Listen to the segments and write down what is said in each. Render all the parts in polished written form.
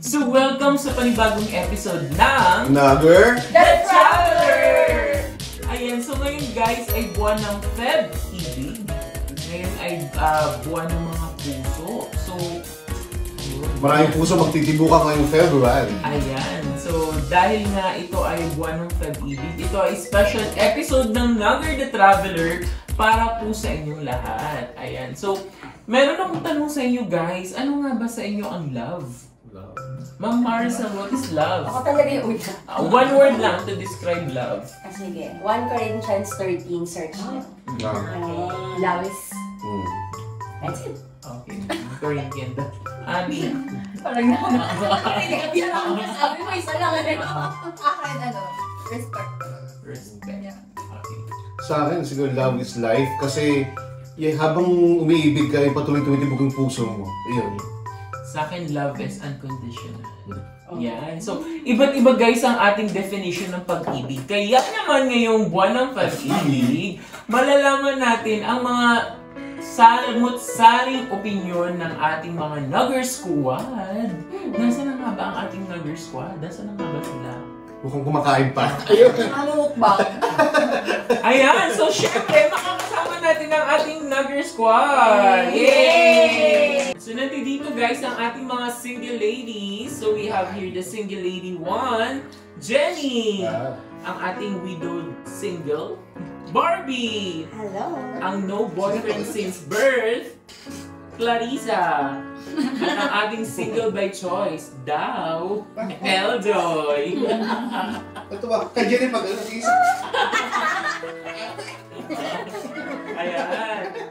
So welcome sa panibagong episode ng Nugger The Traveler! Ayan, so ngayon guys ay buwan ng Feb-ibig. Ngayon ay buwan ng mga puso. So, maraming puso magtitibukan ngayong February. Ayan, so dahil nga ito ay buwan ng Feb-ibig, ito ay special episode ng Nugger The Traveler para po sa inyong lahat. Ayan, so meron akong tanong sa inyo guys, ano nga ba sa inyo ang love? Ma'am Marissa, what is love? Ako talaga yung una. One word lang to describe love. Sige. 1 Corinthians 13, search nyo. Love is... That's it. Okay, Corinthian. Abi. Parang nakakalimutan ako. Sabi mo, isa lang. Akin, respect. Respect. Okay. Sa akin, siguro love is life kasi habang umiibig ka, patuloy tumitibok yung puso mo. Ayun. Sa akin, love is unconditional. Yan. So, iba't iba guys ang ating definition ng pag-ibig. Kaya naman ngayong buwan ng pag-ibig, malalaman natin ang mga saring opinion ng ating mga Nugger Squad. Nasaan na nga ba ang ating Nugger Squad? Nasaan na nga ba sila? Mukhang kumakain pa. Malumukbang. Ayan! So, syempre, makakasama natin ang ating Nugger Squad! Yay! So, nandito guys ang ating mga single ladies. So, we have here the single lady 1, Jenny! Ang ating widowed single, Barbie! Hello. Ang no boyfriend since birth, Clarissa! At ang ating single by choice, Daw, Eljoy! Ito ba? Kaya Jenny pag-alasisa. Ayan.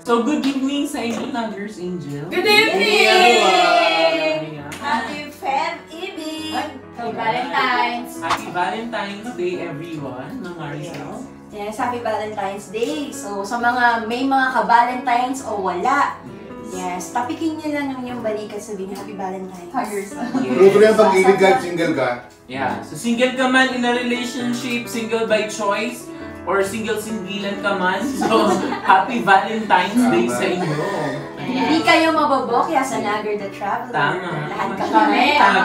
So, good evening sa inyo, Nuggers Angel. Good evening! Ayan. Happy Feb-ibig! Happy Valentine's! Happy Valentine's Day, everyone, ng Maricel. Yes, Happy Valentine's Day! So, sa mga may mga ka-Valentine's o wala, yes, tapikin niyo lang ang inyong balikat, sabihin Happy Valentine's. Pero yung pag-ibig kahit single ka. Yeah. So, single ka man in a relationship, single by choice, or single-singgilan ka man. So, Happy Valentine's Day sa inyo. Hindi kayo mabobokya sa Nugger The Traveler. Tama. Lahat kami. Tama.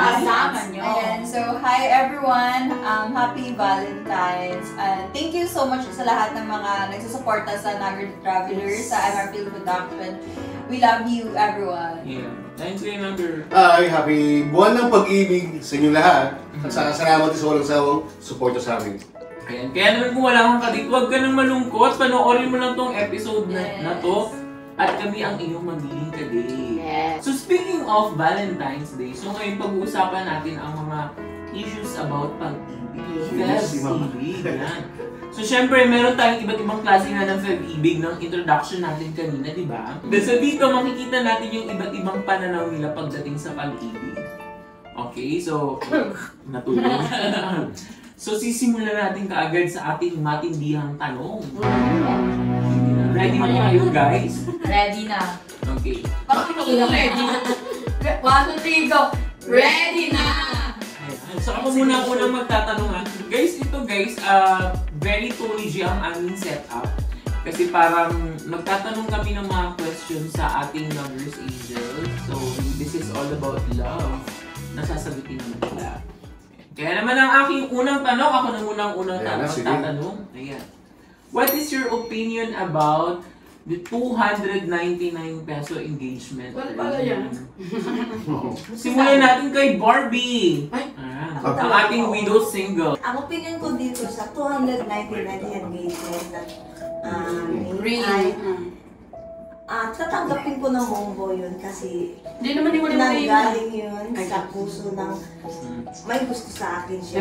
Ayan, so hi everyone, happy Valentine's. Thank you so much sa lahat ng mga nagsusuporta sa Nugger The Traveler, sa MR Field Production. We love you everyone. Yeah. Thanks kayo, Nugger. Ay, happy buwan ng pag-ibig sa inyo lahat. At salamat sa walang sawang suporta sa amin. Ayan. Kaya naman kung wala kang kadate, huwag ka nang malungkot. Panoorin mo lang tong episode na to. At kami ang iyong magiging kadate. Yes. So speaking of Valentine's Day, so ngayon pag-uusapan natin ang mga issues about pag-ibig. Feb-ibig. Yan. So syempre, meron tayong iba't ibang klase nga ng Feb-ibig ng introduction natin kanina, di ba? So dito makikita natin yung iba't ibang pananaw nila pagdating sa pag-ibig. Okay, so natulog. So sisimulan natin kaagad sa ating matindihang tanong. Ready na kayo guys? Ready na. Okay. Ready na. 1, 2, 3, go! Ready na! Ayan. So ako muna unang magtatanong ha. Guys, ito guys, very Tony G ang aming setup. Kasi parang magtatanong kami ng mga questions sa ating Nuggers Angel. So this is all about love. Nasasagutin naman sila. Kaya naman ang aking unang tanong, ako na munang unang tatanong. Ayan. What is your opinion about the 299 peso engagement ring? pala yan? Simulan natin kay Barbie. Ang ating widow single. Ang opinion ko dito sa 299 engagement Ring. tatanggapin ko ng buong yun kasi Hindi naman yung nanggaling yun sa puso ng may gusto sa akin siya.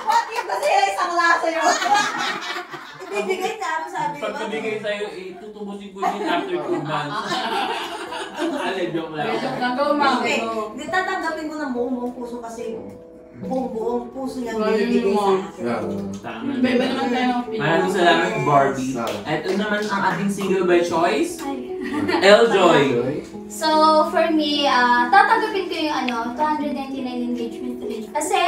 What if kasi isang lasa yun? Ibibigay na ako sabi mo. Pagkabigay sa'yo, tutubusin ko din after 2 months. Alay, joke lang. Okay, di tatanggapin ko ng buong puso kasi buong puso niya binibigay sa akin. Tama. Iba naman tayo ng opinion. Maraming salamat, Barbie. Ito naman ang ating single by choice, Eljoy. So, for me, tatanggapin ko yung 299 engagement ring. Kasi,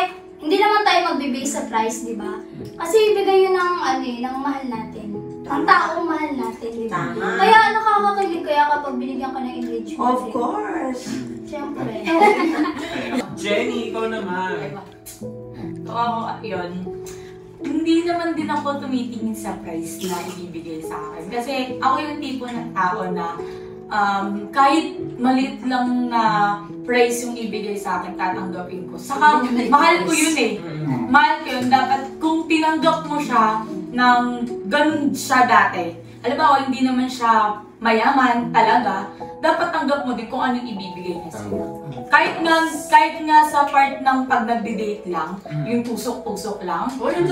hindi naman tayo magbibigay sa price, di ba? Kasi ibigay yun ng mahal natin. Ang taong mahal natin, di ba? Tama. Kaya nakakakilig kaya kapag binigyan ka ng engagement. Of course. Siyempre. Jenny, ikaw naman. So ako, yun. Hindi naman din ako tumitingin sa price na ibibigay sa akin. Kasi ako yung tipo ng tao na kahit maliit lang na price yung ibigay sa akin, tatanggapin ko. Saka, mahal ko yun eh. Mahal ko yun. Dapat kung tinanggap mo siya ng ganun siya dati. Halimbawa, hindi naman siya mayaman talaga, dapat tanggap mo din kung anong ibibigay niya sa'yo. Kahit nga sa part ng pag nagde-date lang, yung tusok-tusok lang. Sobrang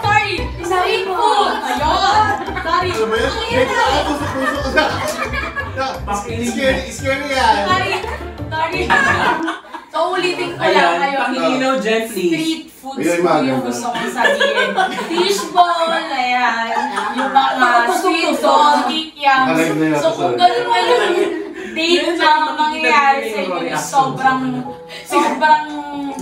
sorry! Street food! Ayun! Sorry! Ano ba yan? Puso-puso ka na. Scary yan. Sorry! So, ulitin ko lang kayo. Pakilinaw gently. Street foods Ayan, po yung gusto kong sabihin. Fishball, ayan. Yung mga sweet dog, kikiam. So, kung ganun nga yung date na mangyayari sa inyo, sobrang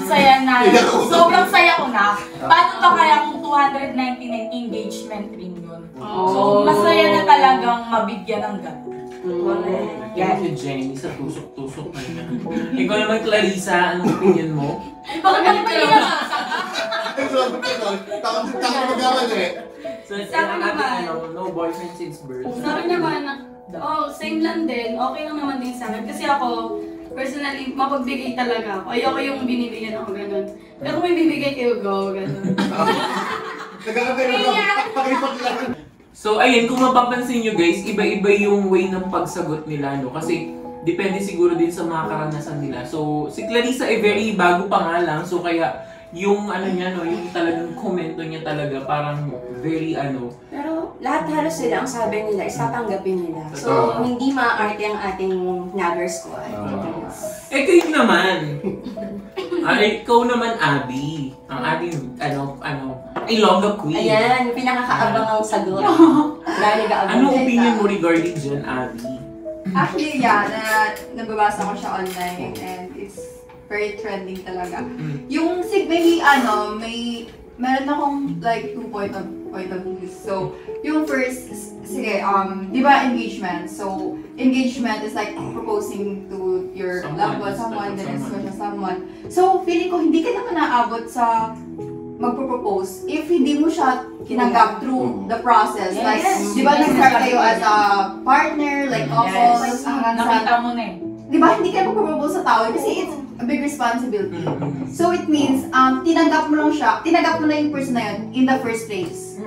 saya na. Sobrang saya ko na. Paano pa kaya kung 299 engagement ring yun? So, masaya na talagang mabigyan ng ganun. Correct. Thank you, Jenny, sa tusok-tusok na yan. Ikaw naman, Clarissa, anong opinion mo? Bakit naman nila? Takot magkamali. So, Sa akin naman. No boyfriend since birth. Sa akin naman, same lang din. Okay lang naman din sa akin. Kasi ako, personally, mapagbigay talaga ako. Ayoko yung binibigyan ako ganun. Pero kung may bibigay kayo, go, ganun. Nagkakagano ka. Pakipag lang. So, ayun, kung mapapansin nyo guys, iba-iba yung way ng pagsagot nila, no? Kasi, depende siguro din sa mga karanasan nila. So, si Clarissa ay very bago pa nga lang. So, kaya, yung ano niya, no? Yung talagang komento niya talaga, parang very Pero lahat halos sila, ang sabi nila, is tatanggapin nila. So, hindi maaarte ang ating nagger squad. Eh, kayo naman. Ikaw naman, Abby. Ang ating, I love the queen. Ayan, yung pinakakaabangang sagot. Anong opinion mo regarding dyan, Abby? Actually, nababasa ko siya online and it's very trending talaga. Yung meron akong like 2 point of view. So, yung first, sige, di ba engagement? So, engagement is like proposing to your loved one, someone, the next question, someone. So, feeling ko, hindi ka naman naabot sa magpo-propose if hindi mo siya tinanggap through the process. Yes. Like, di ba nag-start kayo as a partner, like couple, hanggang sa... Nakita mo na eh. Di ba, hindi kayo magpo-propose sa tao kasi it's a big responsibility. So it means, tinanggap mo na yung person na yun in the first place.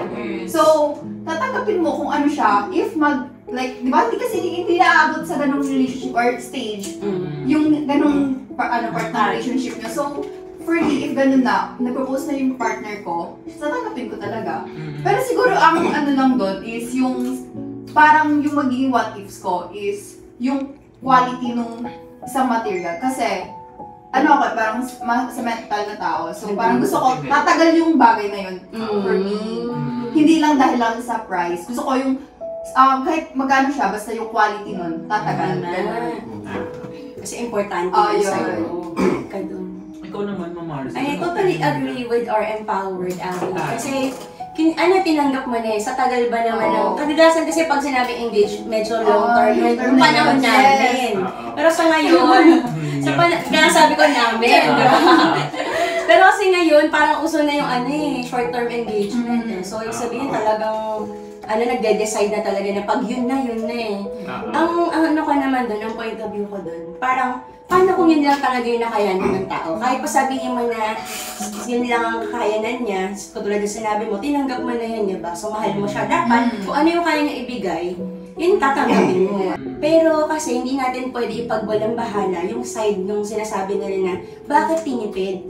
So, tatanggapin mo kung ano siya, if di ba, hindi naabot sa ganung relationship or stage, yung ganung part ng relationship nyo. So, for me, if ganun na, nag-propose na yung partner ko, tatanggapin ko talaga. Pero siguro, ang lang doon is yung, parang yung magiging what ifs ko is yung quality nung isang material. Kasi, parang sentimental na tao. So, parang gusto ko, tatagal yung bagay na yun for me. Hindi lang dahil lang sa price. Gusto ko yung, kahit magkano siya, basta yung quality nun, tatagal. Kasi importante yun sa'yo. Ikaw naman, Mama Marcia. I totally agree with our empowered Abby. Kasi, tinanggap mo na eh, sa tagal ba naman kadalasan kasi pag sinabi engage, medyo long term, yung panahon namin. Pero sa ngayon, kaya sabi ko namin, di ba? Pero kasi ngayon, parang uso na yung short-term engagement. So, yung sabihin talagang, nagde-decide na talaga na pag yun na eh. Ang ko naman doon, ang point of view ko doon, parang, paano kung yun lang talaga yung nakayanan ng tao? Kahit pa sabihin mo na yun lang ang kakayanan niya, katulad yung sinabi mo, tinanggap mo na yun, diba? So, mahal mo siya. Dapat, kung ano yung kaya niya ibigay, yun tatanggapin mo. Pero kasi hindi natin pwede ipagwalang bahala yung side nung sinasabi nila na, bakit tinipid?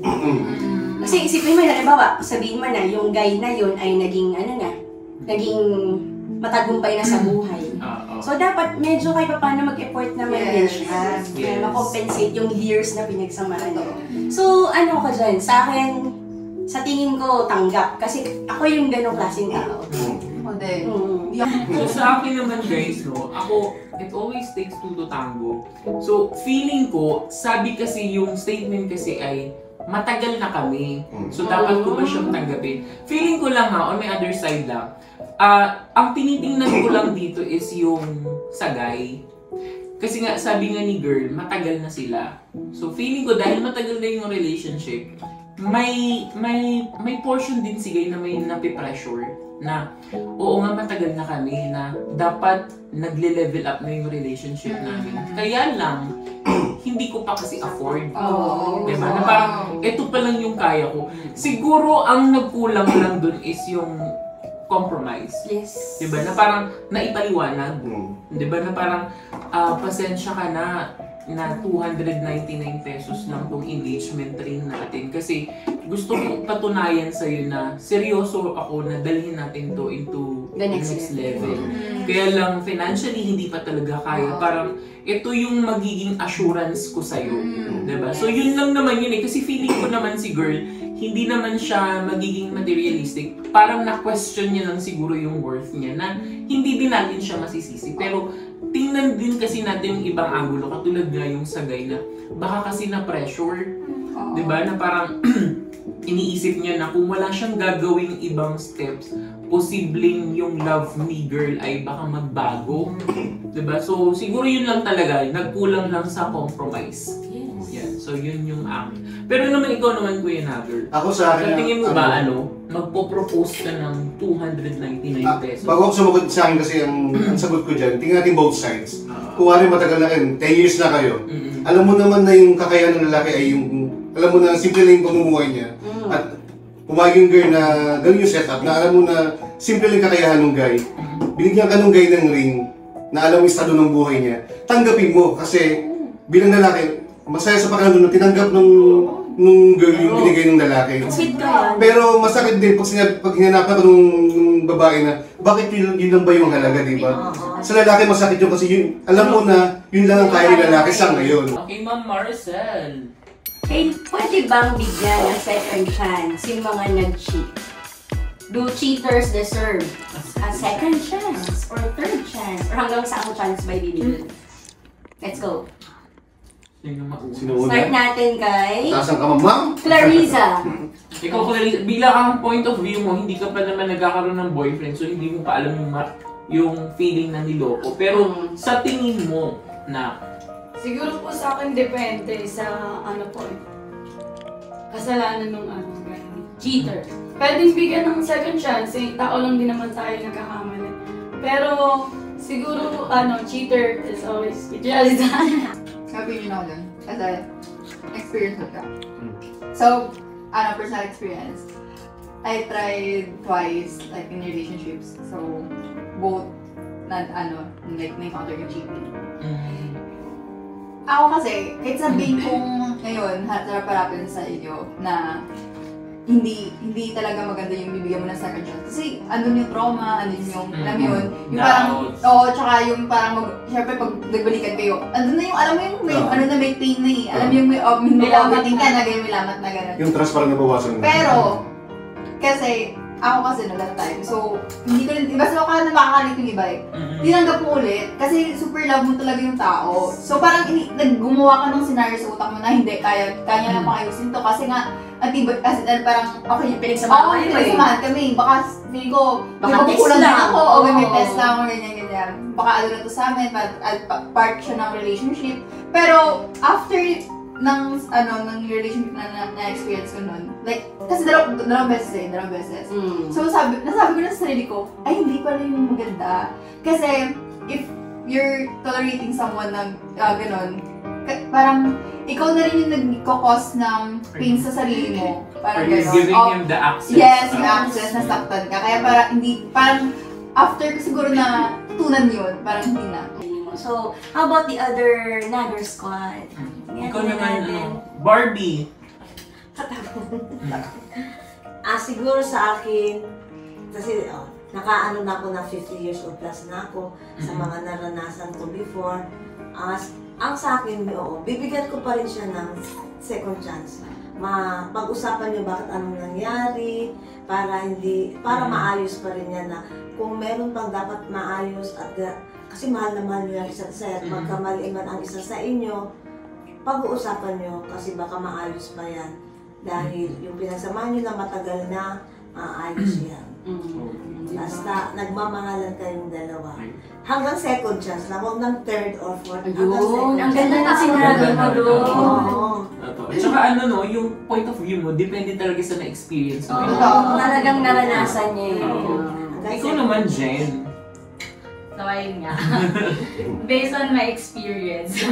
Kasi isipin mo, halimbawa, sabihin mo na, yung guy na yun ay naging matagumpay na sa buhay. So, dapat medyo kahit pa paano mag-effort naman din siya. Ma-compensate yung years na pinagsamahan. So, ko dyan, sa akin, sa tingin ko, tanggap. Kasi ako yung ganong klaseng tao. So, sa akin naman guys, it always takes two to tango. So, feeling ko, sabi kasi yung statement kasi ay, matagal na kami. So dapat ko ba siyang tanggapin? Feeling ko lang on my other side lang, ang tinitingnan ko lang dito is yung sagay. Kasi nga, sabi nga ni girl, matagal na sila. So feeling ko dahil matagal na yung relationship, may portion din sigay na may napipressure na oo nga matagal na kami na dapat nagle-level up na yung relationship namin. Kaya lang, hindi ko pa kasi afford. Diba? Na parang, eto pa lang yung kaya ko. Siguro, ang nagkulang lang dun is yung compromise. Yes. Diba? Na parang naipaliwanag. Diba? Na parang, pasensya ka na 299 pesos lang tong engagement ring natin. Kasi gusto kong patunayan sa'yo na seryoso ako na dalhin natin to into the next level. Kaya lang financially hindi pa talaga kaya. Parang ito yung magiging assurance ko sa'yo. Diba? So yun lang naman yun eh. Kasi feeling ko naman si girl, hindi naman siya magiging materialistic. Parang na-question niya lang siguro yung worth niya na hindi din natin siya masisisi. Pero tingnan din kasi natin yung ibang angulo, katulad nga yung sagay na baka kasi na-pressure, diba? Na parang iniisip niya na kung wala siyang gagawing ibang steps, posibleng yung love ni girl ay baka magbago, diba? So siguro yun lang talaga, nagkulang lang sa compromise. Yan. So yun yung akin. Pero naman ikaw naman, Kuya Nagar. Ako sa akin, so, tingin mo ba magpo-propose ka ng 299 pesos? Bago ako sumagot sa akin kasi ang sagot ko dyan, tingnan natin both sides. Kung wari matagal na kayo, 10 years na kayo, alam mo naman na yung kakayahan ng lalaki ay yung, alam mo na simple lang yung pamumuhay niya. At pumayag yung girl na gano'n yung setup, na alam mo na simple lang yung kakayahan ng guy. Binigyan ka ng guy ng ring, na alam mo yung estado ng buhay niya. Tanggapin mo kasi bilang lalaki, masaya sa pakiramdam na tinanggap nung girl yung binigay ng lalaki. Pero masakit din pag hinanapan ko nung babae na bakit yun lang ba yung halaga, di ba? Sa lalaki masakit yun kasi yun, alam mo na yun lang ang kaya ng lalaki sa ngayon. Okay, Ma'am Maricel. Pwede bang bigyan ng second chance yung mga nag-cheat? Do cheaters deserve a second chance or third chance? Or hanggang saang chance ba ibibigay? Let's go. Sino Start natin kay Taas ang kamang, ma'am? Clarissa. Ikaw, Clarissa, bilang ang point of view mo, hindi ka pa naman nagkakaroon ng boyfriend, so hindi mo pa alam yung feeling na niloko. Pero sa tingin mo na... Siguro po sa akin depende sa kasalanan ng cheater. Pwedeng bigyan ng second chance, tao lang din naman tayo nagkakamali. Pero siguro cheater is always cheater. Opinion ako dun. Kasi, experience ko siya. So, personal experience. I tried twice, like, in relationships. So, both, na-encounter yung cheating. Ako kasi, kahit sabihin kong ngayon, harap-harapin sa inyo, na hindi talaga maganda yung bibigyan mo ng second chance. Kasi andun yung trauma, andun yung, alam mo yun, yung parang, tsaka yung parang, syempre pag nagbalikan kayo, andun na yung, alam mo yung may, may pain na eh. Alam mo yung may lamat ka na, may lamat na gano'n. Yung trust parang nabawasan na. Pero, kasi, ako kasi no that time, so, hindi ko rin, basta ako na makakalit yung iba eh. Tinanggap mo ulit, kasi super love mo talaga yung tao. So parang gumawa ka ng scenario sa utak mo na hindi, kaya niya lang pakayusin to. Kasi nga, kasi parang, okay, pinagsamahan kami. Baka, feeling ko, may magkukulang din ako, o may test lang, o ganyan. Baka ano na to sa amin, part siya ng relationship. Pero, after ng relationship na experience ko nun, like, kasi dalawang beses. So, nasabi ko na sa sarili ko, ay, hindi pala yung maganda. Kasi, if you're tolerating someone na gano'n, parang, ikaw na rin yung nagkakos ng pain sa sarili mo. Parang gano'n. You're giving him the access. Yes, yung access, nasaktan ka. Kaya parang, after ko siguro na tunan yun, parang hindi na. So, how about the other Nagar squad? Ikaw naman, Barbie. Siguro sa akin, kasi nakaano na ako na 50 years old plus na ako sa mga naranasan ko before. Ang sa akin, bibigyan ko pa rin siya ng second chance. Pag-usapan niyo bakit anong nangyari, para maayos pa rin yan na kung meron pang dapat maayos at kasi mahal na mahal niyo yung isa't isa at magkamali man ang isa sa inyo, pag-uusapan niyo kasi baka maayos pa yan. Dahil yung pinagsamahan nyo na matagal na, ayos yan. Basta nagmamahalan kayong dalawa. Hanggang second chance na, huwag ng third or fourth. Ayun, ang ganda na sinabi mo doon. Oo. At saka ano no, yung point of view mo, depende talaga sa na-experience mo. Talagang naranasan niya eh. Ikaw naman, Jen. So, ayun nga. Based on my experience,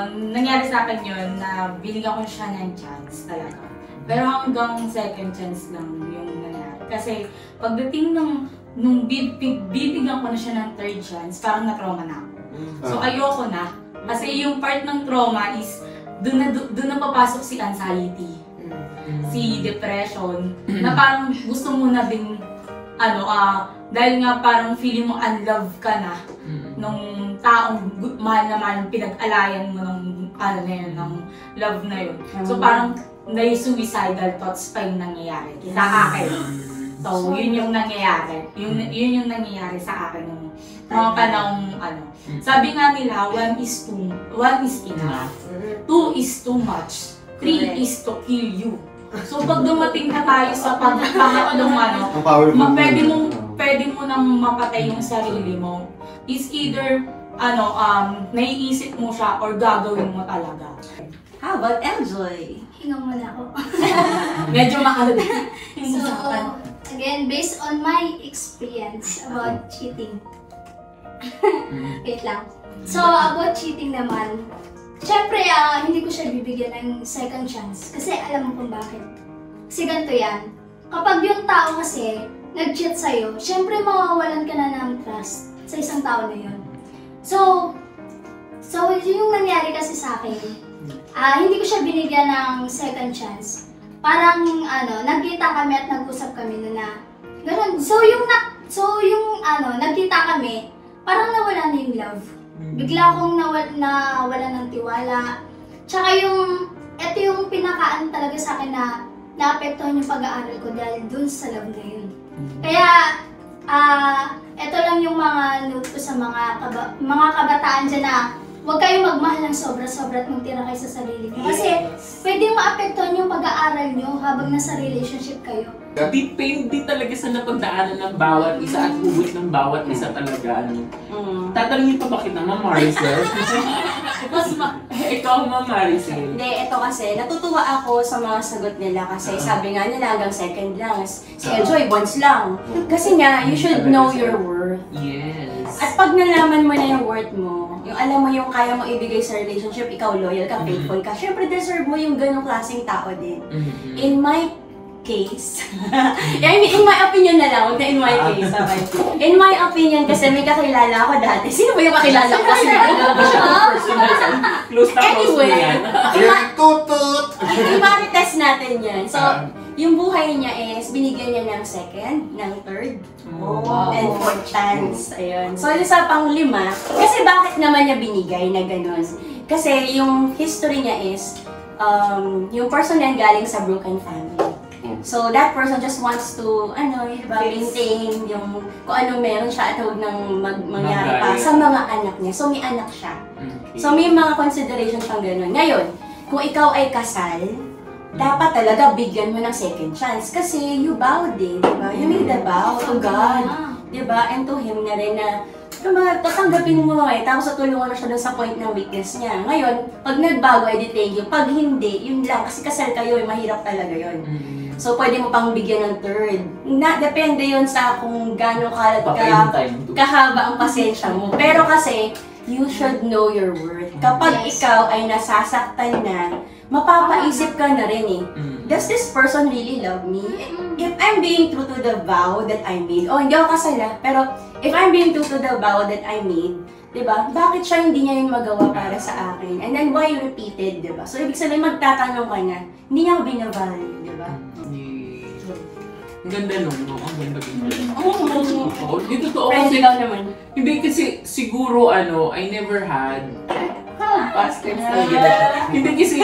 nangyari sa akin yun na binigyan ko siya ng chance talaga. Pero hanggang second chance lang yung nangyari. Kasi pagdating nung bibigyan ko na siya ng third chance, parang na-trauma na ako. So ayoko na. Kasi yung part ng trauma is doon na papasok si anxiety, si depression, na parang gusto mo na din, dahil nga parang feeling mo unloved ka na nung taong mahal na mahal, pinag-alayan mo ng ng love na yun. So parang suicidal thoughts pa yung nangyayari sa akin. So yun yung nangyayari. Yun yung nangyayari sa akin nung mga panahong Sabi nga nila, 1 is enough. 2 is too much. 3 is to kill you. So pag dumating na tayo sa pangatlong pwede mo nang mapatay yung sarili mo. Is either naiisip mo siya or gagawin mo talaga. How about Enjoy? Hinga muna ako. Medyo makalala. So, again, based on my experience about cheating. Wait lang. So, about cheating naman, syempre, hindi ko siya bibigyan ng second chance. Kasi alam mo kung bakit. Kasi ganito yan. Kapag yung tao kasi nag-cheat sa'yo, syempre mawawalan ka na ng trust sa isang tao na yun. So yung nangyari kasi sa akin, hindi ko siya binigyan ng second chance. Parang nagkita kami at nag-usap kami na ganun. So yung nagkita kami, parang nawala na yung love. Bigla akong nawala ng tiwala. Tsaka ito yung pinakaano talaga sa akin na naapektuhan yung pag-aaral ko dahil dun sa love na yun. Kaya, ito lang yung mga note ko sa mga kabataan dyan na huwag kayong magmahal ng sobra-sobra at magtira kayo sa sarili nyo. Kasi pwedeng maapektuhan yung pag-aaral nyo habang nasa relationship kayo. Depende talaga sa napagdaanan ng bawat isa at hugot ng bawat isa talaga. Tatanungin pa ba kita, Ma'am Maricel? Ikaw, Ma'am Maricel. Hindi, ito kasi, natutuwa ako sa mga sagot nila kasi sabi nga nila hanggang second lang. Si Enjoy, once lang. Kasi nga, you should know your worth. Yes. At pag nalaman mo na yung worth mo, yung alam mo yung kaya mo ibigay sa relationship, ikaw loyal ka, faithful ka, syempre deserve mo yung ganong klaseng tao din. In my case, in my opinion na lang, huwag na in my case, okay? In my opinion, kasi may kakilala ako dati. Sino ba yung kakilala ko? Kasi close na anyway, i-marites natin yan. So, yung buhay niya is, binigyan niya ng second, ng third, and fourth chance. Ayun. So, sa pang-5, kasi bakit naman niya binigay na gano'n? Kasi yung history niya is, yung person yan galing sa broken family. So, that person just wants to, maintain yung kung ano meron siya at huwag nang mangyari pa sa mga anak niya. So, may anak siya. So, may mga consideration siyang gano'n. Ngayon, kung ikaw ay kasal, dapat talaga bigyan mo ng second chance. Kasi you vowed eh, diba? You made a vow to God. Diba? And to Him na rin na tatanggapin mo tapos tutulungan na siya dun sa point ng weakness niya. Ngayon, pag nagbago, edi thank you. Pag hindi, yun lang. Kasi kasal kayo, mahirap talaga yun. So, pwede mo pang bigyan ng third. Depende yun sa kung gaano kahaba ang pasensya mo. Pero kasi, you should know your worth. Kapag ikaw ay nasasaktan na, mapapaisip ka na rin eh. Does this person really love me? If I'm being true to the vow that I made, hindi ako kasala, pero if I'm being true to the vow that I made, diba? Bakit siya hindi niya yun magawa para sa akin? And then why repeated, diba? So, ibig sabihin, magtatanong ka na, hindi niya ako binavalue, diba? Ang ganda nung, ang ganda binigay. Oo. Dito totoo kasi naman. Hindi kasi siguro I never had past tense na hindi kasi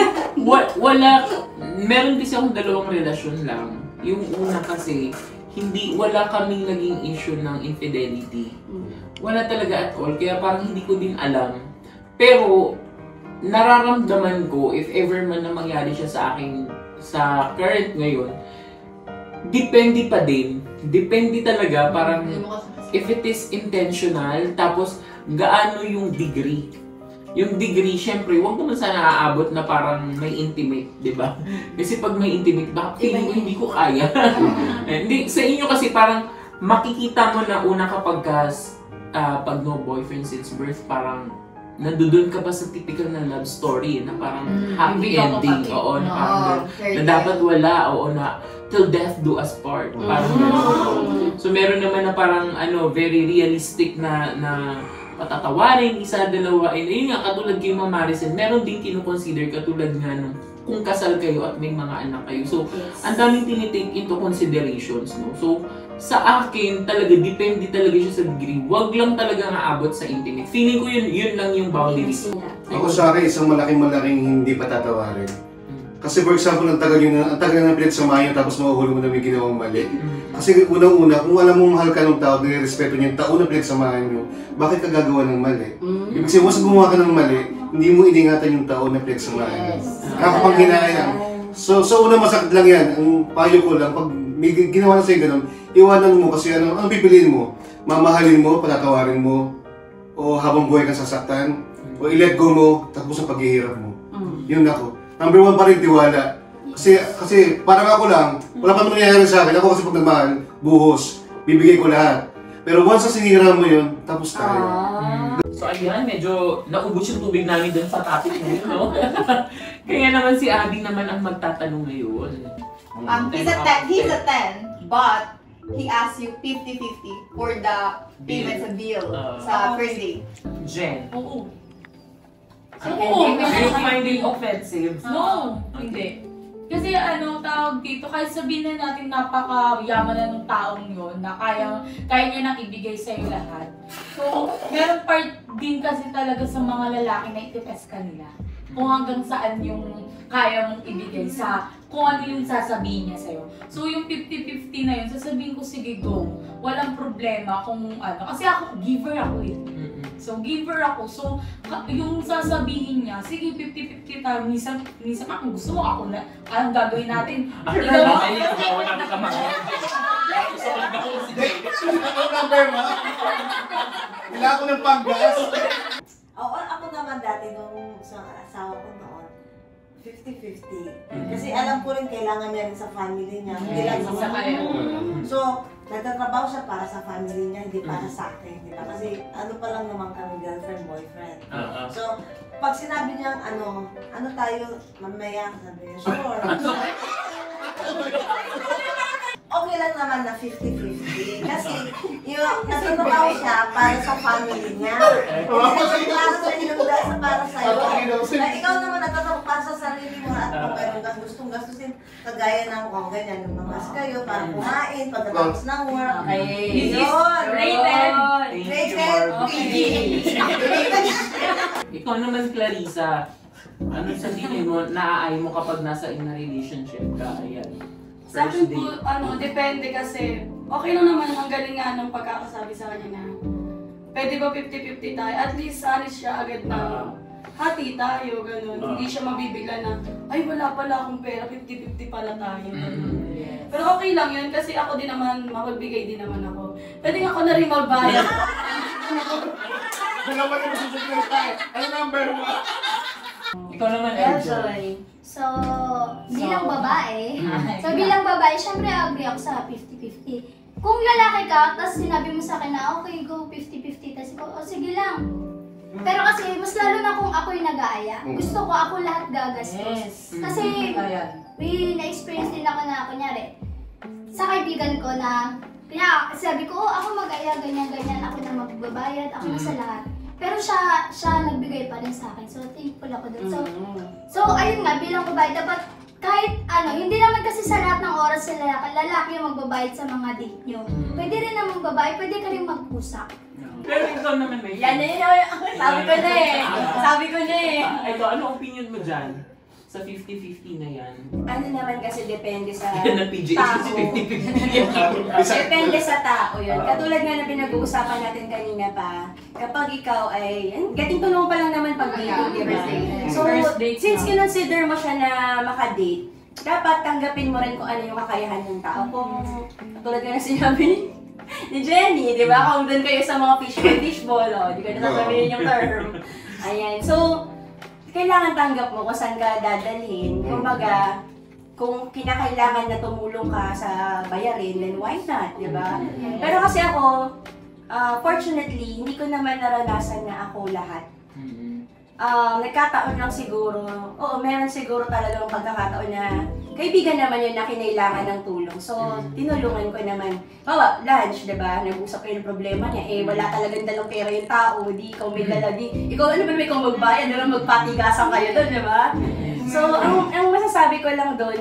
meron kasi akong dalawang relasyon lang. Yung una kasi wala kaming naging issue ng infidelity. Wala talaga at all, kaya parang hindi ko din alam. Pero nararamdaman ko if ever man na mangyari siya sa akin sa current ngayon, depende pa din. Depende talaga, parang if it is intentional, tapos gaano yung degree. Yung degree, syempre, huwag naman sana aabot na parang may intimate, di ba? Kasi pag may intimate, baka feeling ko hindi ko kaya. Hindi, sa inyo kasi parang makikita mo na una kapag pag no boyfriend since birth, parang nandun ka pa sa typical na love story na parang happy ending. Oo, na parang na dapat wala, oo na till death do us part. Parang so meron naman na parang very realistic na patatawarin, isa, dalawa, and ayun nga, katulad kay Ma'am Maricel, meron din kinukonsider katulad nga nung kung kasal kayo at may mga anak kayo. So, ang daming tinitake into considerations, no? So, sa akin, talaga, depende talaga siya sa degree. Huwag lang talaga aabot sa intimate. Feeling ko yun lang yung boundaries. Ako sa akin, isang malaking hindi patatawarin. Kasi for example, ang tagal na pinagsamahan nyo tapos mahuhuli mo na may ginawang mali. Kasi unang-una, kung alam mo mahal ka ng tao, nire-respeto niya yung taon na pinagsamahan nyo, bakit ka gagawa ng mali? Ibig sabihin, once gumawa ka ng mali, hindi mo iningatan yung taon na pinagsamahan nyo. Kakapanghinayang. So una masakit lang yan. Ang payo ko lang, pag may ginawa na sa'yo ganun, iwanan mo kasi ang pipiliin mo? Mamahalin mo, patatawarin mo, o habang buhay kang sasaktan, o i-let go mo, tapos ang paghihirap mo. Yun ako. Number 1 pa rin, tiwala. Kasi parang ako lang, wala pa naman nangyayari sa akin. Ako kasi pag nagmahal, buhos, bibigay ko lahat. Pero once na sinira mo yun, tapos tayo. So ayan, medyo naubos yung tubig namin dun sa topic ngayon, no? Kaya naman si Abby naman ang magtatanong ngayon. He's a 10, but he asks you 50-50 for the payment sa bill sa first date. Jen. Oo. Do you find it offensive? No, hindi. Kasi tawag dito, kahit sabihin na natin napakayaman na ng taong yun, na kaya niya nang ibigay sa'yo lahat. So, meron part din kasi talaga sa mga lalaki na ititest ka nila. Kung hanggang saan yung kaya mong ibigay sa kung ano yung sasabihin niya sa'yo. So, yung 50-50 na yun, sasabihin ko, sige, go. Walang problema kung Kasi ako, giver ako eh. So, giver ako. So, yung sasabihin niya, sige, 50-50 tayo. Minsan kung gusto mo ako na, anong gagawin natin? Number mo? Kailangan ko ng panggas. Ako naman dati nung sa asawa ko noon, 50-50. Kasi alam ko rin kailangan niya rin sa family niya, hindi lang sa kanya. So, nagtatrabaho siya para sa family niya, hindi para sa akin, di ba? Kasi pa lang naman kami, girlfriend, boyfriend. So, pag sinabi niya ano tayo, mamaya, sabi niya, sure. Okay lang naman na 50-50. Kasi yung nagtatrabaho siya para sa family niya. Hindi para sa'yo. Ikaw naman nagtatrabaho para sa sarili mo at kung meron gustong gastusin, kagaya ng ganyan, lumagas kayo para kumain, pagkatapos ng work. Rated PG. Ikaw naman, Clarissa, ano sa tingin mo, naaayon mo kapag nasa in a relationship ka? Ayan. Sa akin po, depende kasi okay lang naman ang galing nga ng pagkakasabi sa kanya na pwede ba 50-50 tayo? At least honest siya agad na hati tayo, ganun. Hindi siya mabibigla na, ay wala pala akong pera, 50-50 pala tayo. Pero okay lang yun kasi ako din naman, mapagbigay din naman ako. Pwede nga ako na rin magbayad. Wala pa rin masusunod tayo. Ano number mo? Ikaw naman, Enjoy. So, bilang babae, syempre agree ako sa 50-50. Kung lalaki ka, tapos sinabi mo sa akin na okay, go 50-50, tapos ikaw, sige lang. Pero kasi, mas lalo na kung ako yung nag-aaya, gusto ko ako lahat gagastos. Kasi, may na-experience din ako na, kunyari, sa kaibigan ko na, sabi ko, ako mag-aaya, ganyan-ganyan, ako na magbabayad, ako na sa lahat. Pero siya nagbigay pa rin sa akin. So, thankful ako dun. So ayun nga, bilang babae, dapat kahit hindi naman kasi sa lahat ng oras sa lalaki yung magbabayad sa mga date nyo. Pwede rin namang babae, pwede ka rin magpusak. Pero ikaw naman, may Yan yun. Sabi ko na eh. Ito, ano opinion mo dyan? Sa 50-50 na yan. Ano naman kasi depende sa Yan ang PGA, tao. 50-50. Depende sa tao yun. Katulad nga na pinag-uusapan natin kanina pa, kapag ikaw ay, getting to know pa lang naman pag dating, di ba? So, since kinonsider mo siya na makadate, dapat tanggapin mo rin kung ano yung kakayahan ng tao. Kung tulad nga na sinabi ni Jenny, di ba? Kung doon kayo sa mga fishball, di ko na sasabihin yung term. Ayan. So, kailangan tanggap mo kung saan ka dadalhin. Kumbaga, kung kinakailangan na tumulong ka sa bayarin, then why not, di ba? Pero kasi ako, fortunately, hindi ko naman naranasan na ako lahat. Nagkataon lang siguro, oo, meron siguro talagang pagkakataon na kaibigan naman yun na kinailangan ng tulong. So, tinulungan ko naman. Lunch, diba? Nag-usap kayo ng problema niya. Wala talagang dalang pera yung tao. Di ikaw may dala. Ikaw, ano ba may ikaw magbayad? Diba? Magpatigasan kayo doon, diba? So, ang masasabi ko lang doon,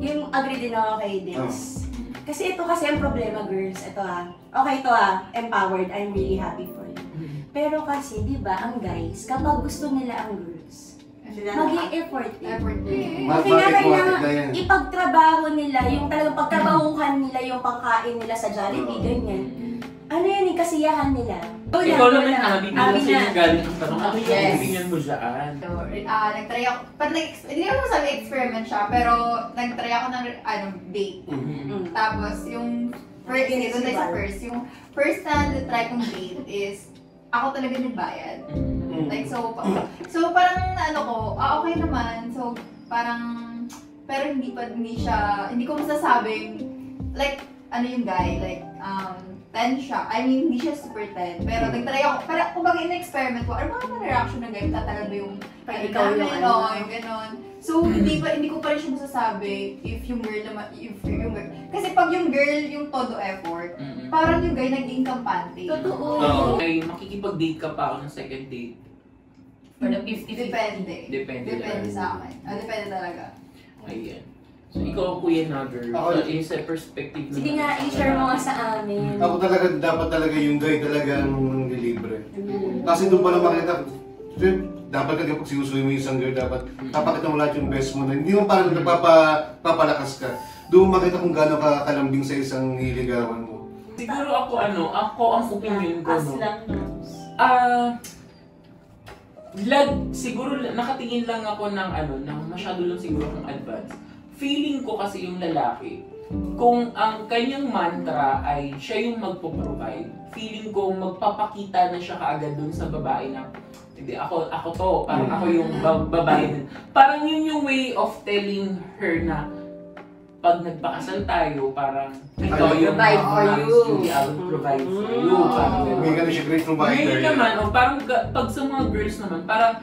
yung agree din ako kay Dils. Kasi ito kasi ang problema, girls. Ito okay ito empowered. I'm really happy for you. Pero kasi, di ba, ang guys, kapag gusto nila ang girls, mag-i-effort din. Kasi nga kailangan ipagtrabaho nila, yung talagang pagtrabahuhan nila, yung pangkain nila sa Jollibee, ganyan. Ano yan, yung kasiyahan nila. Ikaw naman, Abby, kasi yung galing ang tanong, tingnan mo dyan. So, nag-try ako, hindi ako masabi experiment siya, pero nag-try ako ng date. Tapos, yung first, yung first na try kong date is, ako talaga nagbayad. Like, so parang okay naman. So, parang, pero hindi ko masasabing, like, yung guy, like, 10 siya. I mean, hindi siya super 10. Pero nag-try ako, pero kumbaga in-experiment ko, ano mga reaction ng guy, tatagal ba yung yung gano'n. So, hindi ko pa rin siya masasabi if yung girl naman, kasi pag yung girl yung todo effort, parang yung guy naging kampante. Totoo. Okay, makikipag-date ka pa ako ng second date. For the 50-50. Depende sa akin. Depende talaga. Ayan. So, ikaw, Kuya Nugger, sa perspective na... Sige nga, i-share mo nga sa amin. Ako talaga, dapat talaga yung guy talagang nililibre. Kasi doon pala makita, dapat ka kapag sinusuyo mo yung isang girl, dapat papakita mo lahat yung best mo na hindi mo parang nagpapalakas ka. Doon makita kung gaano ka kalambing sa isang hiligawan mo. Siguro ako ang opinion ko, no? Siguro nakatingin lang ako ng masyado lang siguro ng advance. Feeling ko kasi yung lalaki, kung ang kanyang mantra ay siya yung magpo-provide, feeling ko magpapakita na siya kaagad dun sa babae na hindi, ako to, parang ako yung babae. Parang yun yung way of telling her na pag nagpakasal tayo, parang ikaw yung provide for you. I will provide for you. May gano'n siya great provider. Ngayon naman, parang pag sa mga girls naman, parang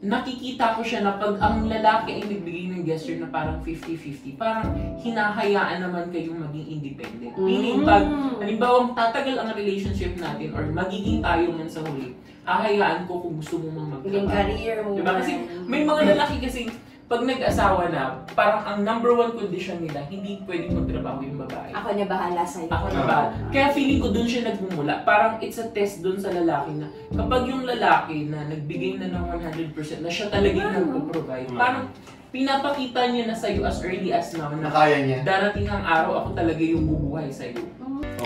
nakikita ko siya na pag ang lalaki ay nagbigay ng gesture na parang 50-50, parang hinahayaan naman kayong maging independent. Meaning pag, halimbawa, tatagal ang relationship natin or magiging tayo man sa huli, hahayaan ko kung gusto mo mang Yung magtrabaho. career mo. Diba? Kasi may mga lalaki kasi, pag nag-asawa na, parang ang number one condition nila, hindi pwedeng magtrabaho yung babae. Ako na bahala sa'yo. Ako na bahala. Kaya feeling ko dun siya nagmumula. Parang it's a test dun sa lalaki na kapag yung lalaki na nagbigay na ng 100% na siya talaga yung nagpo-provide, parang pinapakita niya na sa'yo as early as now na kaya niya. Darating ang araw, ako talaga yung bubuhay sa'yo.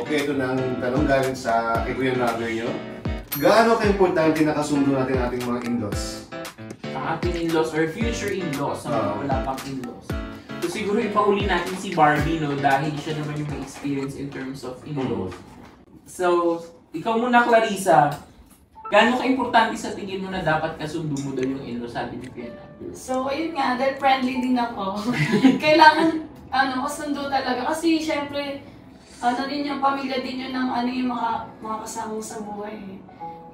Okay, ito na ang tanong galing sa kay Kuya Nugger nyo. Gaano ka-importante na kasundo natin ating mga in-laws? Ang ating in-laws or future in-laws, wala pang in-laws. So siguro ipauli natin si Barbie, no, dahil siya naman yung may experience in terms of in-laws. So, ikaw muna, Clarissa, gaano ka-importante sa tingin mo na dapat kasundo mo daw yung in-laws, sabi ni Kuya Nugger? So, ayun nga, dahil friendly din ako. Kailangan, kasundo talaga. Kasi, syempre, din yung pamilya din yun ng yung mga kasama sa buhay.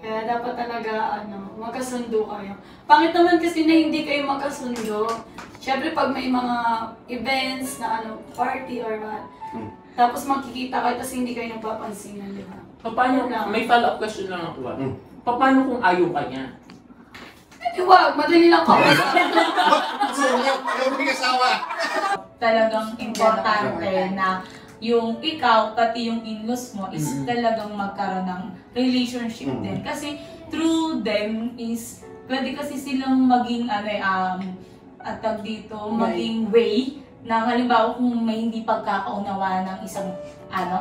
Kaya dapat talaga, magkasundo kayo. Pangit naman kasi na hindi kayo magkasundo. Syempre, pag may mga events na party or what, tapos makikita kayo, tapos hindi kayo nagpapansinan, di ba? Paano, may follow-up question lang ako. Paano kung ayaw ka niya? Wag, madali lang ako. Talagang importante na yung ikaw, pati yung in-laws mo is talagang magkaroon ng relationship din. Kasi through them is, pwede kasi silang maging, maging way na halimbawa kung may hindi pagkakaunawaan ng isang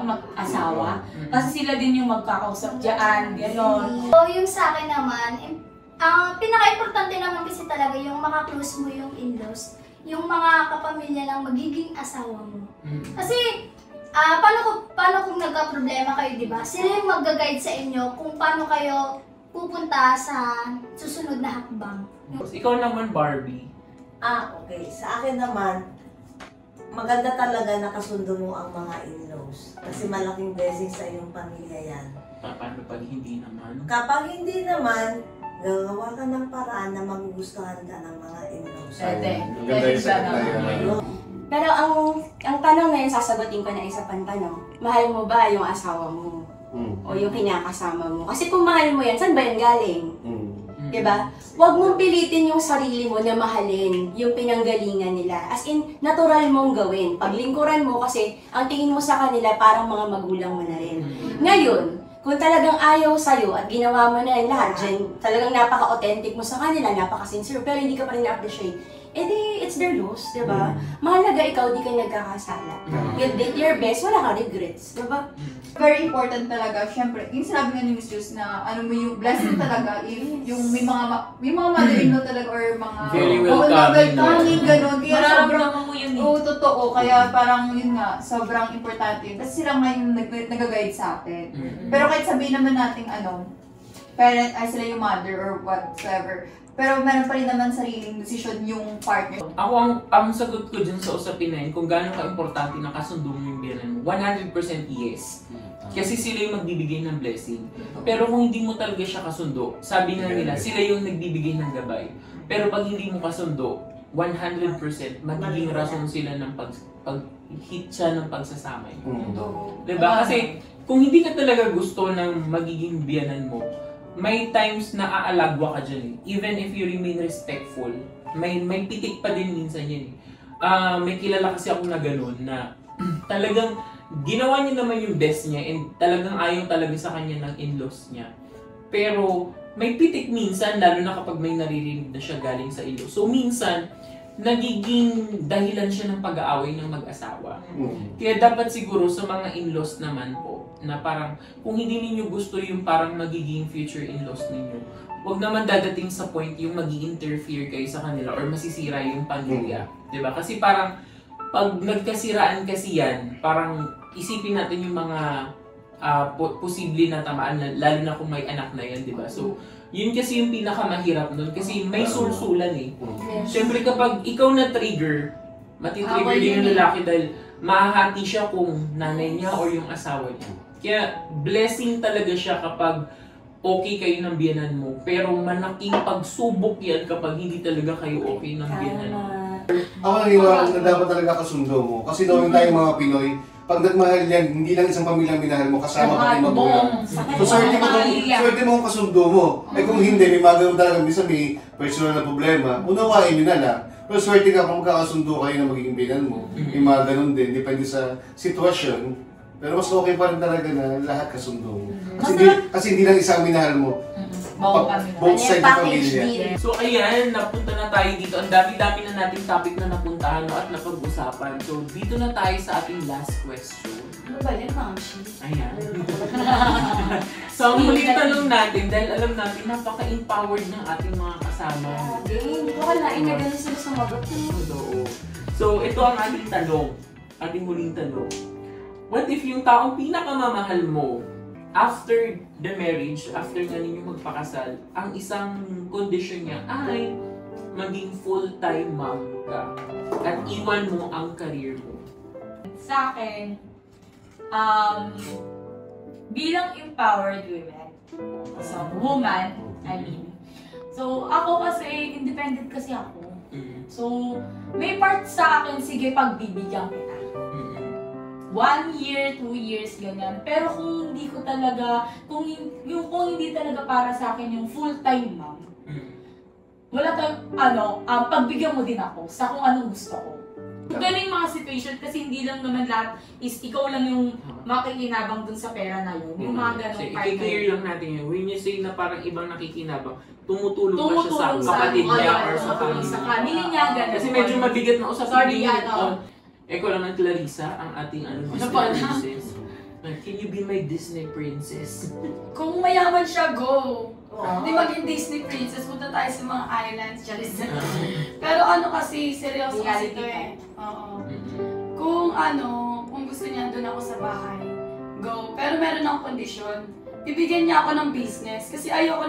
mag-asawa. Kasi sila din yung magkakausap dyan, gano'n. So, yung sa akin naman, ang pinaka-importante naman kasi talaga yung makaklose mo yung in-laws. yung mga kapamilya ng magiging asawa mo. Kasi, paano kung nagka-problema kayo, di ba? Sila yung mag-guide sa inyo kung paano kayo pupunta sa susunod na hakbang. Ikaw naman, Barbie. Okay. Sa akin naman, maganda talaga nakasundo mo ang mga in-laws. Kasi malaking blessing sa iyong pamilya yan. Paano pag hindi naman? Kapag hindi naman, gagawa ka ng paraan na magugustuhan ka ng mga in-laws. Ang ganda yung sagot na yan. Pero ang tanong na yun, sasagutin ko na isa pang tanong. Mahal mo ba yung asawa mo? O yung kinakasama mo? Kasi kung mahal mo yan, saan ba yan galing? Diba? Huwag mong pilitin yung sarili mo na mahalin yung pinanggalingan nila. As in, natural mong gawin. Paglingkuran mo kasi ang tingin mo sa kanila parang mga magulang mo na rin. Ngayon, kung talagang ayaw sa'yo at ginawa mo na lahat dyan, talagang napaka-authentic mo sa kanila, napaka-sincere, pero hindi ka pa rin na-appreciate, edi it's their loss, diba? Mahalaga ikaw, di ka nagkakasala. You did your best, wala ka regrets, diba? Very important talaga, syempre, yung sinabi nga ni Miss Juice na ano mo yung blessing talaga if yung may mga mother-in-law talaga or mga very welcoming, gano'n. Kaya sobrang, mo yun totoo, kaya parang yun nga, sobrang importante yun. Kasi sila nga yung nag-guide sa atin. Pero kahit sabihin naman natin parent, ay sila yung mother or whatsoever, pero meron pa rin naman sariling decision yung partner. Ako, ang sagot ko dyan sa usapin na yun, kung gaano ka-importante na kasundo mo yung biyanan mo, 100% yes. Kasi sila yung magbibigay ng blessing. Pero kung hindi mo talaga siya kasundo, sabi nga nila, sila yung nagbibigay ng gabay. Pero pag hindi mo kasundo, 100% magiging rason sila ng pag-hit siya ng pagsasama niyo. Diba? Kasi kung hindi ka talaga gusto ng magiging biyanan mo, may times na aalagwa ka dyan eh. Even if you remain respectful, may pitik pa din minsan yan eh. May kilala kasi ako na gano'n na talagang ginawa niya naman yung best niya and talagang ayaw talaga sa kanya ng in-laws niya. Pero may pitik minsan, lalo na kapag may naririnig na siya galing sa in-laws. So minsan, nagiging dahilan siya ng pag-aaway ng mag-asawa. Kaya dapat siguro sa mga in-laws naman po, na parang kung hindi ninyo gusto yung parang magiging future in-laws ninyo, huwag naman dadating sa point yung mag-i-interfere kayo sa kanila or masisira yung pamilya. Diba? Kasi parang pag nagkasiraan kasi yan, parang isipin natin yung mga posible na tamaan, lalo na kung may anak na yan, diba? So, yun kasi yung pinakamahirap nun kasi may sulsulan eh. Siyempre kapag ikaw na-trigger, matitrigger din yung lalaki dahil mahahati siya kung nanay niya or yung asawa niya. Kaya blessing talaga siya kapag okay kayo ng biyanan mo, pero malaking pagsubok yan kapag hindi talaga kayo okay ng biyanan mo. Ako naniniwala na dapat talaga kasundo mo. Kasi noong tayong mga Pinoy, pag nagmahal yan, hindi lang isang pamilya minahal mo, kasama pati magulang. So swerte mo kung kasundo mo. Eh kung hindi, may maganoon talaga, minsan may personal na problema, unawain nyo na lang. Pero swerte ka kung magkakasundo kayo na magiging binan mo. May mga ganun din, depende sa sitwasyon. Pero mas okay pa rin talaga na lahat kasundo mo. Kasi hindi lang isang minahal mo. Both sides ng pamilya. So ayan, napunta na tayo dito. Ang dami-dami na nating topic na napuntahan at napag-usapan. So dito na tayo sa ating last question. Ano ba yan, Mamshi? Ayan. So ang huling tanong natin, dahil alam natin, napaka-empowered ng ating mga kasama. Hindi ko kalain na gano'n sila sumagot. So ito ang ating tanong. Ating huling tanong. What if yung taong pinakamamahal mo after the marriage, after nga ninyo magpakasal, ang isang condition niya ay maging full-time mom ka at iwan mo ang career mo? Sa akin, bilang empowered women, so woman, I mean. So ako kasi, independent kasi ako. So may part sa akin, sige pagbibigyan kita. 1 year, 2 years, ganyan. Pero kung hindi ko talaga, kung hindi talaga para sa akin yung full-time mom, wala tayong, pagbigyan mo din ako sa kung anong gusto ko. Galing mga situation kasi hindi lang naman lahat is ikaw lang yung makikinabang dun sa pera na yun. Yung mga ganong part. I-clear lang natin yun. When you say na parang ibang nakikinabang, tumutulong ka siya sa kapatid niya or sa family. Sa family niya, ganun. Kasi medyo mabigat na usapin. Sorry, Eko naman, Clarissa, ang ating business. Can you be my Disney princess? Kung mayaman siya, go! Hindi maging Disney princess, punta tayo sa mga islands, charis. Pero ano kasi, seryoso kasi ito eh. Oo. Kung gusto niya, doon ako sa bahay, go. Pero meron akong kondisyon. Bibigyan niya ako ng business kasi ayoko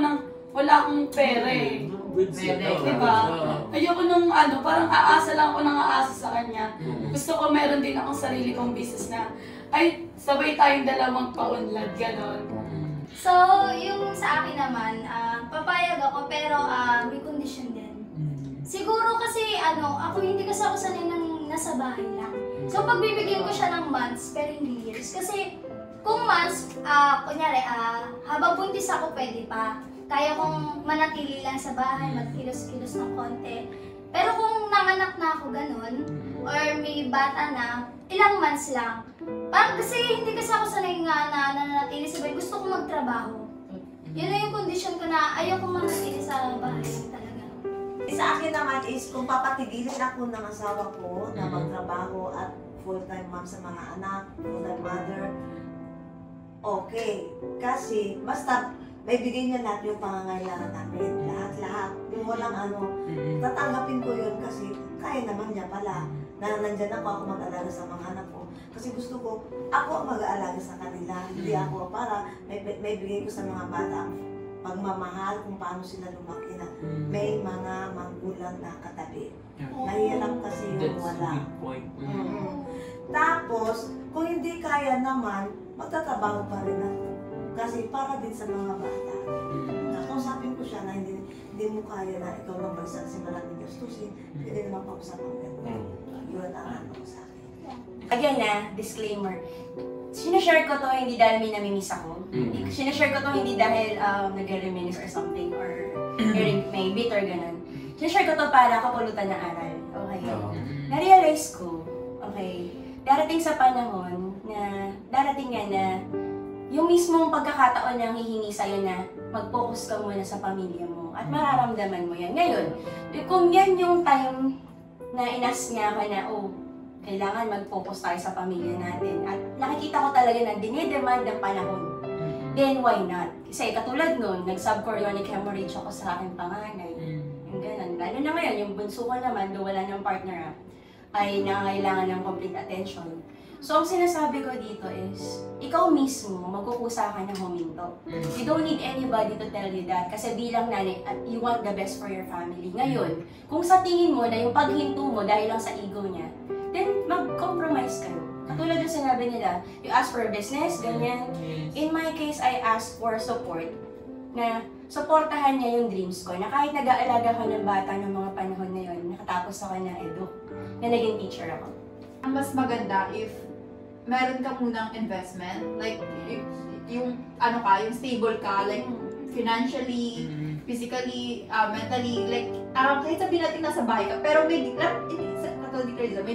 wala akong pera eh. Diba? Ayoko parang aasa lang ako ng aasa sa kanya. Gusto ko meron din akong sarili kong business na, ay, sabay tayong dalawang paunlad, ganon. So, yung sa akin naman, papayag ako pero may condition din. Siguro kasi ako hindi kasi ako sanay nang nasa bahay lang. So, pagbibigyan ko siya ng months pero hindi years. Kasi kung months, kunyari, habang buntis ako pwede pa. Kaya kong manatili lang sa bahay, magkilos-kilos ng konti. Pero kung nanganak na ako ganun, or may bata na, ilang months lang. Parang kasi hindi kasi ako sanay nga na nananatili sa bahay. Gusto ko magtrabaho. Yun na yung condition ko na ayaw kong manatili sa bahay talaga. Sa akin naman is kung papatigilin ako ng asawa ko na magtrabaho at full-time mom sa mga anak, full-time mother, okay. Kasi basta may bigay niya lahat yung pangangailangan namin. Lahat-lahat. Yung walang tatanggapin ko yun kasi kaya naman niya pala na nandyan ako mag-alaga sa mga anak ko. Kasi gusto ko, ako ang mag-aalaga sa kanila. Hindi ako para may bigay ko sa mga bata pagmamahal kung paano sila lumaki na may mga magulang na katabi. Mahirap kasi yung wala. That's a good point. Tapos, kung hindi kaya naman, magtatrabaho pa rin ako. Kasi para din sa mga bata. Nakausapin ko siya na hindi mo kaya na ikaw lang bagsak si maraming gastusin. Hindi naman pag-usapan ganun. Yun ang ko sa akin. Again disclaimer. Sinashare ko to hindi dahil may namimiss ako. Sinashare ko to hindi dahil nag-reminisce or something or may bitter ganun. Sinashare ko to para kapulutan ng aral. Okay? Na-realize ko, okay, darating sa panahon na darating nga na yung mismong pagkakataon na hihingi sa'yo na mag-focus ka muna sa pamilya mo at mararamdaman mo yan. Ngayon, kung yan yung time na inas niya ka na, kailangan mag-focus tayo sa pamilya natin at nakikita ko talaga na dinidemand ng panahon, then why not? Kasi katulad nun, nag-subchorionic hemorrhage ako sa aking panganay. Yung ganun. Lalo na ngayon, yung bunso ko naman, doon wala ng partner ay nangangailangan ng complete attention. So, ang sinasabi ko dito is, ikaw mismo, magkukusa ka ng huminto. You don't need anybody to tell you that kasi bilang nanay, you want the best for your family. Ngayon, kung sa tingin mo na yung paghinto mo dahil lang sa ego niya, then mag-compromise kayo. Katulad yung sinabi nila, you ask for a business, ganyan. In my case, I asked for support na supportahan niya yung dreams ko na kahit nag-aalaga ko ng bata ng mga panahon na yun, nakatapos ako na edu, na naging teacher ako. Mas maganda if meron ka munang investment, like yung stable ka, like financially, physically, mentally, like kahit sabihin natin nasa bahay ka, pero may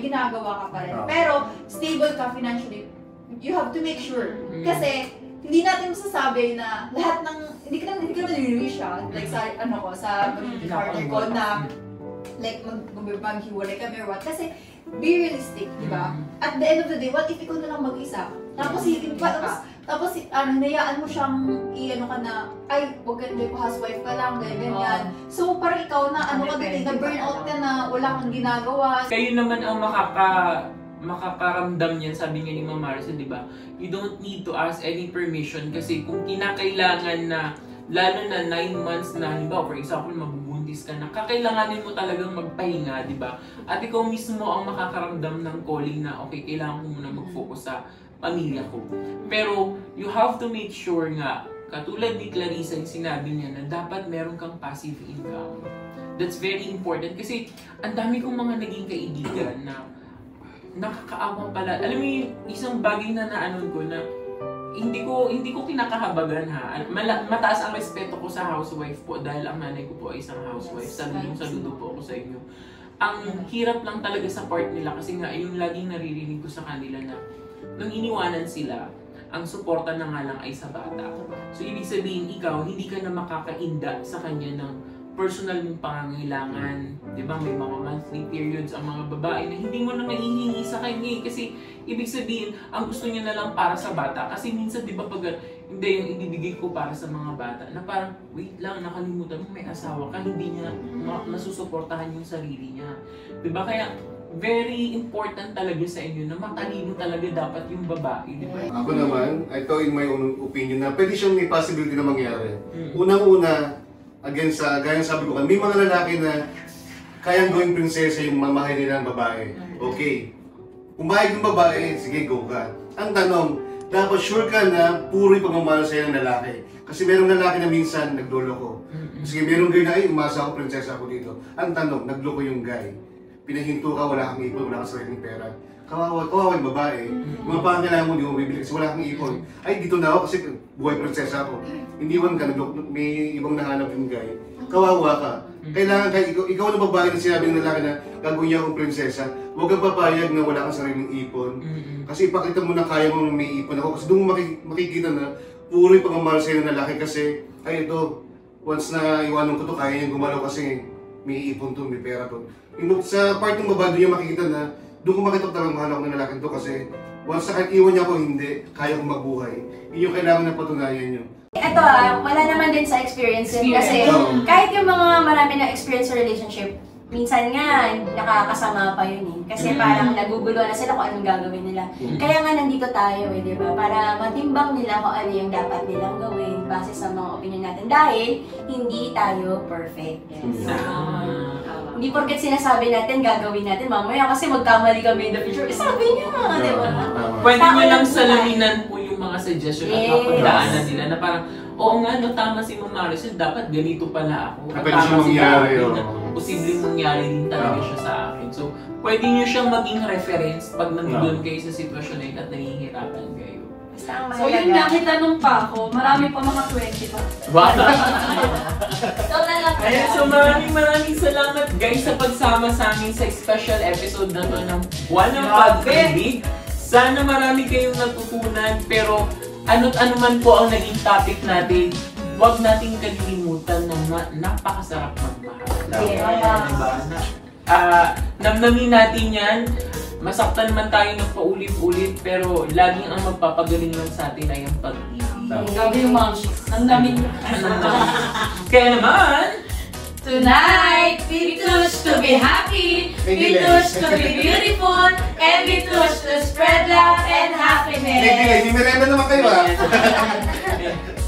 ginagawa ka pa rin. Pero stable ka financially, you have to make sure. Kasi hindi natin masasabi na lahat ng hindi ka naman nililiwi siya, like sa partner ko na like maghiwalay kami or what. Kasi be realistic, di ba? At the end of the day, what if ikaw na lang mag-isa? Tapos hinayaan mo siyang ka na, ay, wag ka housewife ka lang, ganyan. So, parang ikaw na, na burnout ka na, wala kang ginagawa. Kayo naman ang makakaramdam niyan, sabi nga ni Ma'am Maricel, di ba? You don't need to ask any permission kasi kung kinakailangan na, lalo na 9 months na, halimbawa, for example, mabubuntis ka na, kakailanganin mo talagang magpahinga, di ba? At ikaw mismo ang makakaramdam ng calling na, okay, kailangan ko muna mag-focus sa pamilya ko. Pero, you have to make sure nga, katulad ni Clarissa, yung sinabi niya na dapat meron kang passive income. That's very important kasi ang dami kong mga naging kaibigan na nakakaawang pala. Alam mo yung isang bagay na naanon ko na hindi ko kinakahabagan ha. Mataas ang respeto ko sa housewife po dahil ang nanay ko po ay isang housewife. Saludo po ako sa inyo. Ang hirap lang talaga sa part nila kasi nga yung laging naririnig ko sa kanila na nung iniwanan sila, ang suporta na nga lang ay sa bata. So ibig sabihin ikaw, hindi ka na makakainda sa kanya ng personal mong pangangailangan. Diba? May mga monthly periods ang mga babae na hindi mo na maihingi sa kanya kasi ibig sabihin, ang gusto niya na lang para sa bata. Kasi minsan, di ba, pag hindi yung ibibigay ko para sa mga bata, na parang, wait lang, nakalimutan mo, may asawa ka, hindi niya nasusuportahan yung sarili niya. Diba? Kaya, very important talaga sa inyo na matalino talaga dapat yung babae. Diba? Ako naman, ito in my own opinion na pwede siyang may possibility na mangyari. Unang-una, again, gaya sabi ko, may mga lalaki na kayang gawing prinsesa yung mamahal nila ng babae. Okay. Pumayag yung babae, sige, go ka. Ang tanong, dapat sure ka na puro yung pagmamahal sa'yo ng lalaki. Kasi merong lalaki na minsan nagloloko. Sige, merong guy na, ay, umasa ako, prinsesa ako dito. Ang tanong, nagloko yung guy. Pinahinto ka, wala kang ipon, wala kang sariling pera. Kawawa yung babae. Yung mga pangangailangan mo, hindi mo bibili kasi wala kang ipon. Ay, dito na ako kasi buhay prinsesa ako. Hindi man ka, may ibang nahanap yung guy. Kawawa ka. Kailangan ka, ikaw na babae na sinabi ng lalaki na gagawin niya akong prinsesa, huwag kang papayag na wala kang sariling ipon. Kasi ipakita mo na kaya mo may ipon ako. Kasi doon mo makikita na puro yung pagmamahal sa'yo ng lalaki kasi, ay ito, once na iwanan ko to, kaya niyang gumalaw kasi may ipon to, may pera to. Sa part ng babae, doon niya makikita na doon ko makita talagang mahal ako ng lalaki to kasi once na kahit iwan niya ako, hindi, kaya kong mabuhay. Yun yung kailangan na patunayan niyo. Ito wala naman din sa experience yun kasi kahit yung mga marami na experience sa relationship, minsan nga nakakasama pa yun eh. Kasi parang naguguluhan na sila kung anong gagawin nila. Kaya nga nandito tayo eh, di ba? Para matimbang nila kung ano yung dapat nilang gawin base sa mga opinion natin. Dahil hindi tayo perfect. Yes. Hindi porket sinasabi natin, gagawin natin mamaya kasi magkamali kami in the future. Sabi niya, di ba? Pwede nyo lang salaminan po yung mga suggestion at mapagdaanan nila na parang, oo nga, no, tama si Ma'am Maricel, dapat ganito pala ako. Pwede siya mangyari. Posibleng mangyari din talaga siya sa akin. So, pwede nyo siyang maging reference pag nandun kayo sa sitwasyon na yun at nahihirapan kayo. So yun nga, may tanong pa ako. Marami pa mga 20 pa. Wow! Ayan, so maraming salamat guys sa pagsama sa amin sa special episode na to ng Buwan ng Pag-ibig. Sana marami kayong natutunan, pero ano't ano man po ang naging topic natin, huwag nating kalilimutan na napakasarap magmahal. Diba? Namnamin natin yan. Masaktan man tayo ng paulit-ulit, pero laging ang magpapagaling lang sa atin ay ang pag-ibig. Sabi yung mga namnamin. Kaya naman, tonight, we choose to be happy, we choose to be beautiful, and we choose to spread love and happiness. Hindi merenda naman kayo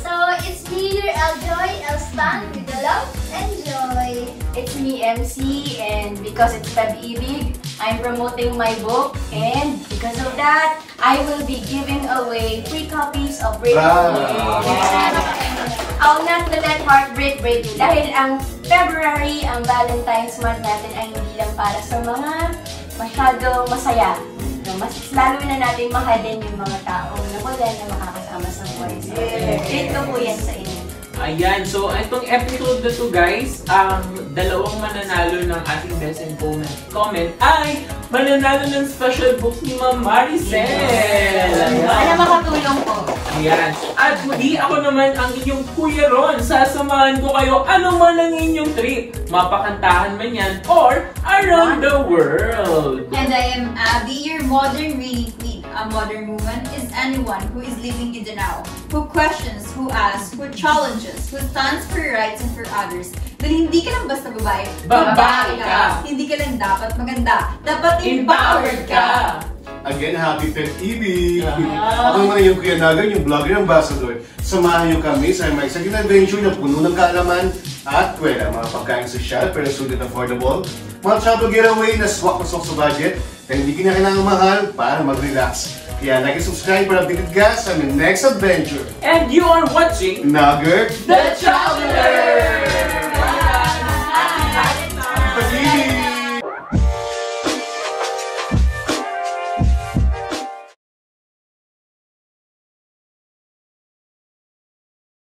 So, it's me, your Eljoy, Elstan, with the love and joy. It's me, MC, and because it's Pag-ibig, I'm promoting my book, and because of that, I will be giving away 3 copies of Break I'll not let heartbreak break you. Dahil ang February, ang Valentine's month natin ay hindi lang para sa mga masyadong masaya. So, mas lalo na natin mahalin yung mga taong nakulan na makakasama sa buhay. So, treat ko po yan sa inyo. Ayan, so itong episode na to guys, ang dalawang mananalo ng ating best in comment ay mananalo ng special book ni Ma'am Maricel. Alam makatulong po. Ayan. At di ako naman ang inyong Kuya Ron. Sasamahan ko kayo ano man ang inyong trip. Mapakantahan man yan or around the world. And I am Abby, your modern reading queen. A modern woman is anyone who is living in the now, who questions, who asks, who challenges, who stands for rights and for others. Dahil hindi ka lang basta babae, Babae ka. Hindi ka lang dapat maganda, dapat Empowered ka. Again, happy Pag-ibig! Ako naman yung Kuya Nagan, yung vlogger ambassador. Samahan niyo kami sa may isang adventure na puno ng kaalaman at kwela, mga pagkain sosyal pero sulit affordable, mga travel getaway na swak sa budget, kaya hindi ka na kailangan mahal para mag-relax. Kaya like and subscribe para updated ka sa aming next adventure. And you are watching Nugget The Traveler!